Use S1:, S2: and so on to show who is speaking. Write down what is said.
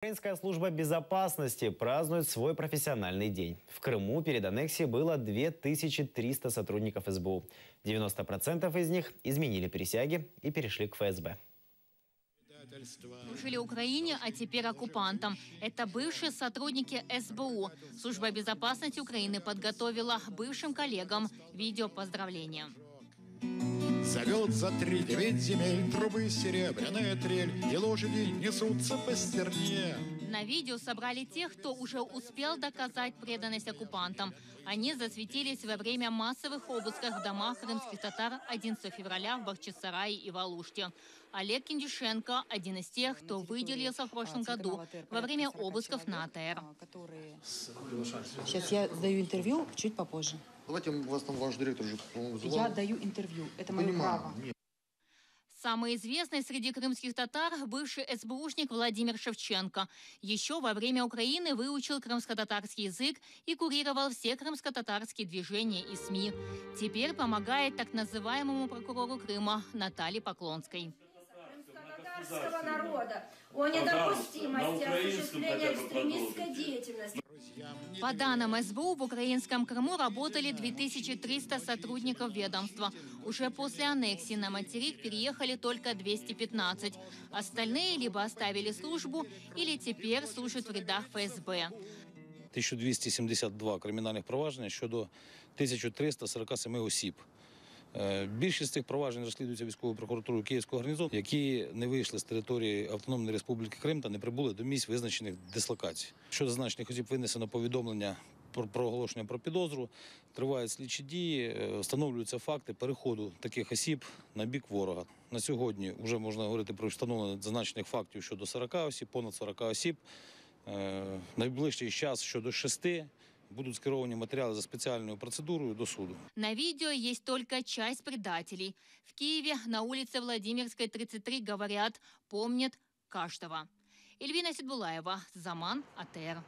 S1: Украинская служба безопасности празднует свой профессиональный день. В Крыму перед аннексией было 2300 сотрудников СБУ. 90% из них изменили присяги и перешли к ФСБ.
S2: Служили Украине, а теперь оккупантам. Это бывшие сотрудники СБУ. Служба безопасности Украины подготовила бывшим коллегам видео поздравления.
S3: Зовет за 3-9 земель трубы серебряная трель, и лошади несутся по стерне.
S2: На видео собрали тех, кто уже успел доказать преданность оккупантам. Они засветились во время массовых обысков в домах крымских татар 11 февраля в Бахчисарае и в Алуште. Олег Киндюшенко – один из тех, кто выделился в прошлом году во время обысков на АТР.
S4: Сейчас я сдаю интервью чуть попозже.
S5: Давайте, у вас там ваш директор же, по-моему,
S4: Я даю интервью. Это мое право.
S2: Самый известный среди крымских татар – бывший СБУшник Владимир Шевченко. Еще во время Украины выучил крымско-татарский язык и курировал все крымско-татарские движения и СМИ. Теперь помогает так называемому прокурору Крыма Наталье Поклонской.
S6: Крымско-татарского народа о недопустимости осуществления экстремистской деятельности.
S2: По данным СБУ, в украинском Крыму работали 2300 сотрудников ведомства. Уже после аннексии на материк переехали только 215. Остальные либо оставили службу, или теперь служат в рядах ФСБ.
S7: 1272 кримінальних провадження щодо 1347 осіб. Більшість цих проваджень розслідуються військовою прокуратурою Київського гарнізону, які не вийшли з території Автономної Республіки Крим та не прибули до місць визначених дислокацій. Щодо зазначених осіб винесено повідомлення про оголошення про підозру, тривають слідчі дії, встановлюються факти переходу таких осіб на бік ворога. На сьогодні вже можна говорити про встановлення зазначених фактів щодо 40 осіб, понад 40 осіб. Найближчий час щодо 6 будут скеровані материалы за специальную процедуру до суду.
S2: На видео есть только часть предателей. В Киеве на улице Владимирской, 33, говорят, помнят каждого. Эльвина Сидбулаева, Заман, АТР.